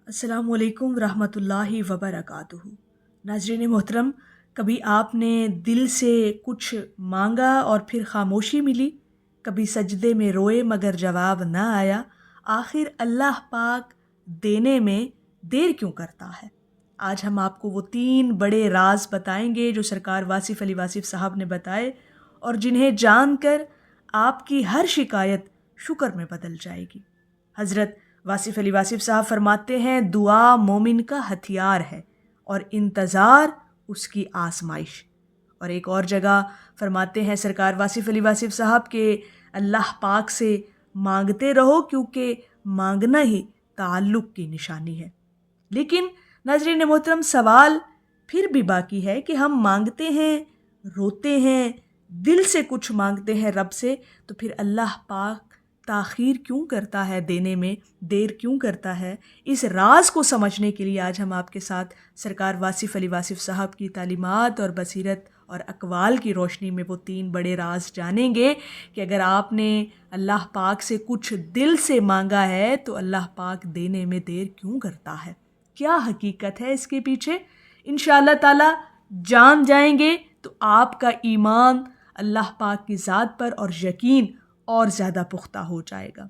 अस्सलामु अलैकुम रहमतुल्लाहि वबरकातुहू। नाज़रीन मोहतरम, कभी आपने दिल से कुछ मांगा और फिर खामोशी मिली? कभी सजदे में रोए मगर जवाब ना आया? आखिर अल्लाह पाक देने में देर क्यों करता है? आज हम आपको वो 3 बड़े राज बताएंगे जो सरकार वासिफ़ अली वासिफ़ साहब ने बताए और जिन्हें जानकर आपकी हर शिकायत शुक्र में बदल जाएगी। हज़रत वासिफ़ अली वासिफ़ साहब फरमाते हैं, दुआ मोमिन का हथियार है और इंतज़ार उसकी आजमाइश। और एक और जगह फरमाते हैं सरकार वासिफ़ अली वासिफ़ साहब के अल्लाह पाक से मांगते रहो क्योंकि मांगना ही ताल्लुक़ की निशानी है। लेकिन नाज़रीन मोहतरम, सवाल फिर भी बाकी है कि हम मांगते हैं, रोते हैं, दिल से कुछ मांगते हैं रब से, तो फिर अल्लाह पाक ताख़ीर क्यों करता है, देने में देर क्यों करता है? इस राज को समझने के लिए आज हम आपके साथ सरकार वासिफ़ अली वासिफ़ साहब की तालीमात और बसीरत और अक़वाल की रोशनी में वो 3 बड़े राज जानेंगे कि अगर आपने अल्लाह पाक से कुछ दिल से मांगा है तो अल्लाह पाक देने में देर क्यों करता है। क्या हकीकत है इसके पीछे? इंशाअल्लाह ताला जान जाएंगे तो आपका ईमान अल्लाह पाक की ज़ात पर और यकीन और ज़्यादा पुख्ता हो जाएगा।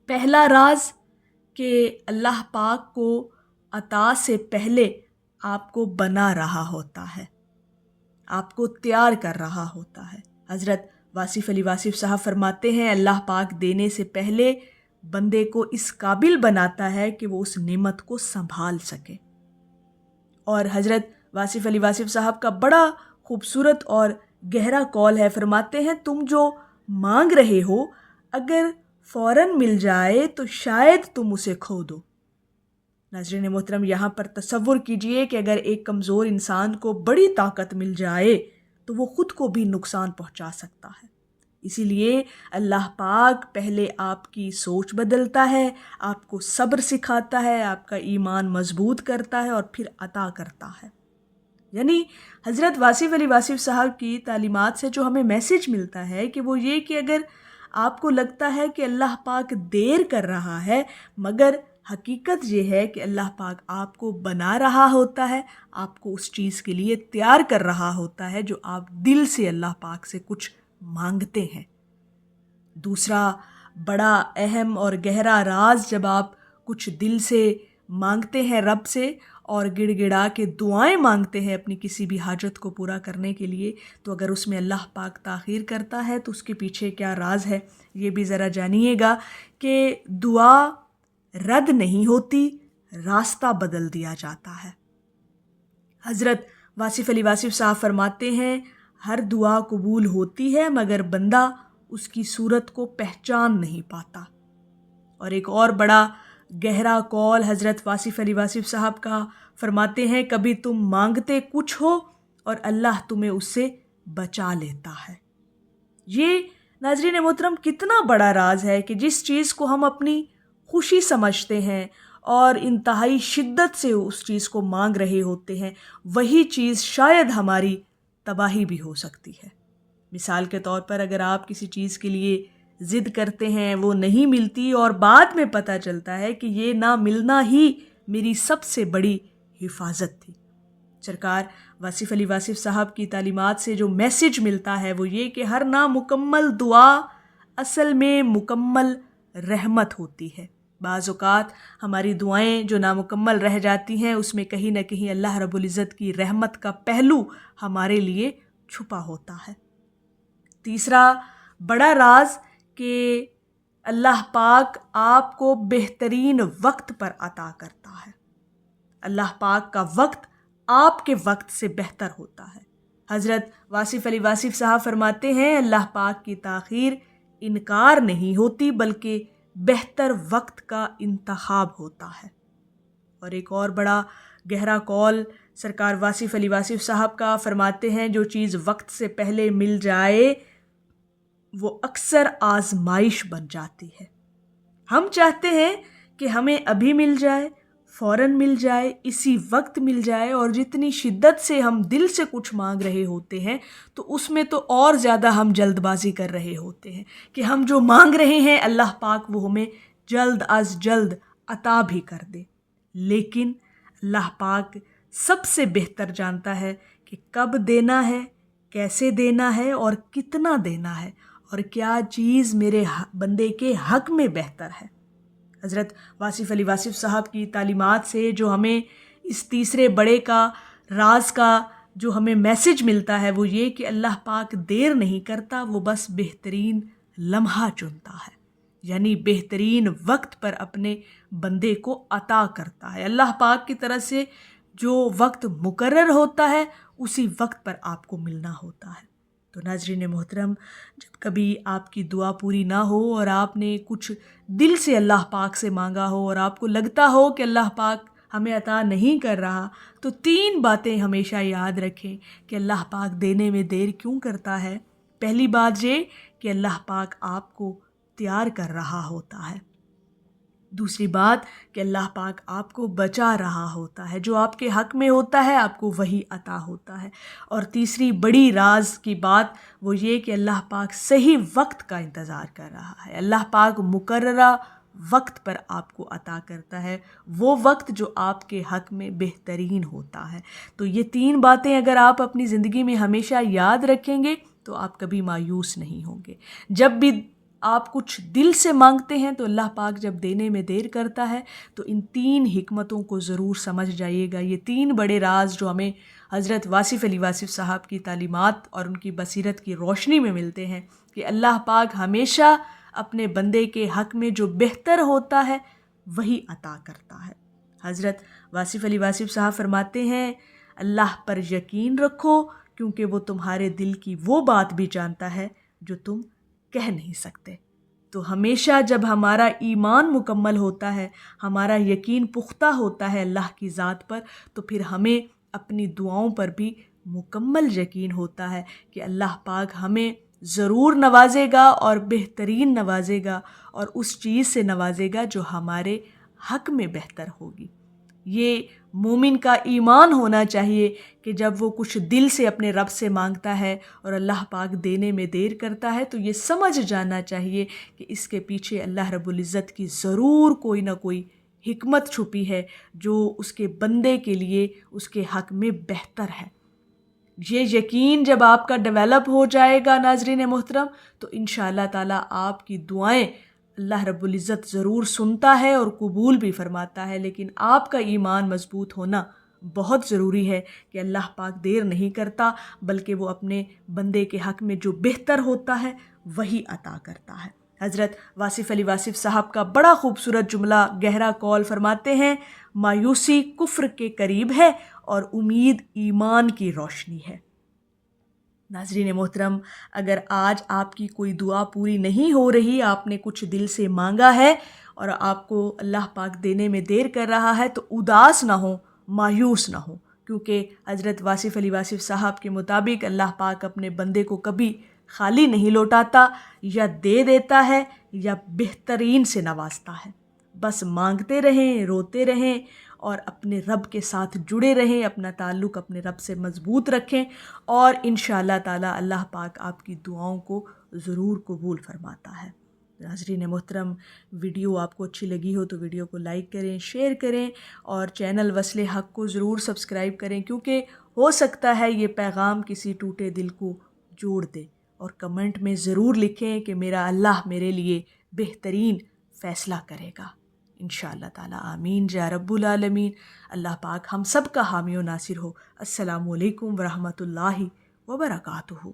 पहला राज कि अल्लाह पाक को अता से पहले आपको बना रहा होता है, आपको तैयार कर रहा होता है। हज़रत वासिफ़ अली वासिफ़ साहब फरमाते हैं, अल्लाह पाक देने से पहले बंदे को इस काबिल बनाता है कि वो उस नेमत को संभाल सके। और हज़रत वासिफ़ अली वासिफ़ साहब का बड़ा खूबसूरत और गहरा कौल है, फरमाते हैं, तुम जो मांग रहे हो अगर फ़ौरन मिल जाए तो शायद तुम उसे खो दो। नाज़रीन मोहतरम, यहाँ पर तसव्वुर कीजिए कि अगर एक कमज़ोर इंसान को बड़ी ताकत मिल जाए तो वो ख़ुद को भी नुकसान पहुँचा सकता है। इसीलिए अल्लाह पाक पहले आपकी सोच बदलता है, आपको सब्र सिखाता है, आपका ईमान मजबूत करता है और फिर अता करता है। यानी हज़रत वासिफ़ अली वासिफ़ साहब की तालीमात से जो हमें मैसेज मिलता है कि वो ये कि अगर आपको लगता है कि अल्लाह पाक देर कर रहा है, मगर हकीकत ये है कि अल्लाह पाक आपको बना रहा होता है, आपको उस चीज़ के लिए तैयार कर रहा होता है जो आप दिल से अल्लाह पाक से कुछ मांगते हैं। दूसरा बड़ा अहम और गहरा राज, जब आप कुछ दिल से मांगते हैं रब से और गिड़गिड़ा के दुआएं मांगते हैं अपनी किसी भी हाजत को पूरा करने के लिए, तो अगर उसमें अल्लाह पाक ताख़ीर करता है तो उसके पीछे क्या राज है, ये भी ज़रा जानिएगा कि दुआ रद्द नहीं होती, रास्ता बदल दिया जाता है। हज़रत वासिफ़ अली वासिफ़ साहब फरमाते हैं, हर दुआ कबूल होती है मगर बंदा उसकी सूरत को पहचान नहीं पाता। और एक और बड़ा गहरा कौल हज़रत वासिफ़ अली वासिफ़ साहब का, फरमाते हैं, कभी तुम मांगते कुछ हो और अल्लाह तुम्हें उससे बचा लेता है। ये नाज़रीन मोहतरम कितना बड़ा राज है कि जिस चीज़ को हम अपनी खुशी समझते हैं और इंतहाई शिद्दत से उस चीज़ को मांग रहे होते हैं, वही चीज़ शायद हमारी तबाही भी हो सकती है। मिसाल के तौर पर अगर आप किसी चीज़ के लिए ज़िद करते हैं, वो नहीं मिलती और बाद में पता चलता है कि ये ना मिलना ही मेरी सबसे बड़ी हिफाजत थी। सरकार वासिफ़ अली वासिफ़ साहब की तालीमात से जो मैसेज मिलता है वो ये कि हर नामुकम्मल दुआ असल में मुकम्मल रहमत होती है। बाज़ औक़ात हमारी दुआएं जो नामुकम्मल रह जाती हैं उसमें कहीं ना कहीं अल्लाह रब्बुल इज़्ज़त की रहमत का पहलू हमारे लिए छुपा होता है। तीसरा बड़ा राज कि अल्लाह पाक आपको बेहतरीन वक्त पर अता करता है। अल्लाह पाक का वक्त आपके वक्त से बेहतर होता है। हज़रत वासिफ़ अली वासिफ़ साहब फरमाते हैं, अल्लाह पाक की ताख़ीर इनकार नहीं होती बल्कि बेहतर वक्त का इंतखाब होता है। और एक और बड़ा गहरा कौल सरकार वासिफ़ अली वासिफ़ साहब का, फरमाते हैं, जो चीज़ वक्त से पहले मिल जाए वो अक्सर आजमाइश बन जाती है। हम चाहते हैं कि हमें अभी मिल जाए, फ़ौरन मिल जाए, इसी वक्त मिल जाए, और जितनी शिद्दत से हम दिल से कुछ मांग रहे होते हैं तो उसमें तो और ज़्यादा हम जल्दबाजी कर रहे होते हैं कि हम जो मांग रहे हैं अल्लाह पाक वो हमें जल्द अज जल्द عطا بھی کر دے، لیکن اللہ پاک سب سے بہتر جانتا ہے کہ کب دینا ہے، کیسے دینا ہے اور کتنا دینا ہے، اور کیا چیز میرے بندے کے حق میں بہتر ہے۔ حضرت واصف علی واصف صاحب کی تعلیمات سے جو ہمیں اس تیسرے بڑے کا راز کا جو ہمیں میسج ملتا ہے وہ یہ کہ اللہ پاک دیر نہیں کرتا، وہ بس بہترین لمحہ چنتا ہے، یعنی بہترین وقت پر اپنے بندے کو عطا کرتا ہے۔ اللہ پاک کی طرف سے جو وقت مقرر ہوتا ہے اسی وقت پر آپ کو ملنا ہوتا ہے۔ تو ناظرین محترم، جب کبھی آپ کی دعا پوری نہ ہو اور آپ نے کچھ دل سے اللہ پاک سے مانگا ہو اور آپ کو لگتا ہو کہ اللہ پاک ہمیں عطا نہیں کر رہا، تو 3 باتیں ہمیشہ یاد رکھیں کہ اللہ پاک دینے میں دیر کیوں کرتا ہے۔ پہلی بات یہ کہ اللہ پاک آپ کو تیار کر رہا ہوتا ہے۔ دوسری بات کہ اللہ پاک آپ کو بچا رہا ہوتا ہے، جو آپ کے حق میں ہوتا ہے آپ کو وہی عطا ہوتا ہے۔ اور تیسری بڑی راز کی بات وہ یہ کہ اللہ پاک صحیح وقت کا انتظار کر رہا ہے۔ اللہ پاک مقررہ وقت پر آپ کو عطا کرتا ہے، وہ وقت جو آپ کے حق میں بہترین ہوتا ہے۔ تو یہ 3 باتیں اگر آپ اپنی زندگی میں ہمیشہ یاد رکھیں گے تو آپ کبھی مایوس نہیں ہوں گے۔ جب بھی آپ کچھ دل سے مانگتے ہیں تو اللہ پاک جب دینے میں دیر کرتا ہے تو ان 3 حکمتوں کو ضرور سمجھ جائیے گا۔ یہ 3 بڑے راز جو ہمیں حضرت واصف علی واصف صاحب کی تعلیمات اور ان کی بصیرت کی روشنی میں ملتے ہیں کہ اللہ پاک ہمیشہ اپنے بندے کے حق میں جو بہتر ہوتا ہے وہی عطا کرتا ہے۔ حضرت واصف علی واصف صاحب فرماتے ہیں، اللہ پر یقین رکھو کیونکہ وہ تمہارے دل کی وہ بات بھی جانتا ہے جو تم کہہ نہیں سکتے۔ تو ہمیشہ جب ہمارا ایمان مکمل ہوتا ہے، ہمارا یقین پختہ ہوتا ہے اللہ کی ذات پر، تو پھر ہمیں اپنی دعاؤں پر بھی مکمل یقین ہوتا ہے کہ اللہ پاک ہمیں ضرور نوازے گا اور بہترین نوازے گا، اور اس چیز سے نوازے گا جو ہمارے حق میں بہتر ہوگی۔ یہ مومن کا ایمان ہونا چاہیے کہ جب وہ کچھ دل سے اپنے رب سے مانگتا ہے اور اللہ پاک دینے میں دیر کرتا ہے تو یہ سمجھ جانا چاہیے کہ اس کے پیچھے اللہ رب العزت کی ضرور کوئی نہ کوئی حکمت چھپی ہے جو اس کے بندے کے لیے اس کے حق میں بہتر ہے۔ یہ یقین جب آپ کا ڈیولپ ہو جائے گا ناظرین محترم تو انشاءاللہ تعالیٰ آپ کی دعائیں اللہ رب العزت ضرور سنتا ہے اور قبول بھی فرماتا ہے، لیکن آپ کا ایمان مضبوط ہونا بہت ضروری ہے کہ اللہ پاک دیر نہیں کرتا بلکہ وہ اپنے بندے کے حق میں جو بہتر ہوتا ہے وہی عطا کرتا ہے۔ حضرت واصف علی واصف صاحب کا بڑا خوبصورت جملہ گہرا قول فرماتے ہیں، مایوسی کفر کے قریب ہے اور امید ایمان کی روشنی ہے۔ ناظرین محترم، اگر آج آپ کی کوئی دعا پوری نہیں ہو رہی، آپ نے کچھ دل سے مانگا ہے اور آپ کو اللہ پاک دینے میں دیر کر رہا ہے، تو اداس نہ ہو، مایوس نہ ہو، کیونکہ حضرت واصف علی واصف صاحب کے مطابق اللہ پاک اپنے بندے کو کبھی خالی نہیں لوٹاتا، یا دے دیتا ہے یا بہترین سے نوازتا ہے۔ بس مانگتے رہیں، روتے رہیں اور اپنے رب کے ساتھ جڑے رہیں، اپنا تعلق اپنے رب سے مضبوط رکھیں، اور انشاءاللہ تعالیٰ اللہ پاک آپ کی دعاؤں کو ضرور قبول فرماتا ہے۔ ناظرین محترم، ویڈیو آپ کو اچھی لگی ہو تو ویڈیو کو لائک کریں، شیئر کریں، اور چینل وصل حق کو ضرور سبسکرائب کریں، کیونکہ ہو سکتا ہے یہ پیغام کسی ٹوٹے دل کو جوڑ دے۔ اور کمنٹ میں ضرور لکھیں کہ میرا اللہ میرے لیے بہترین فیصلہ کرے گا انشاءاللہ تعالیٰ۔ آمین یا رب العالمین۔ اللہ پاک ہم سب کا حامی و ناصر ہو۔ السلام علیکم ورحمۃ اللہ وبرکاتہ۔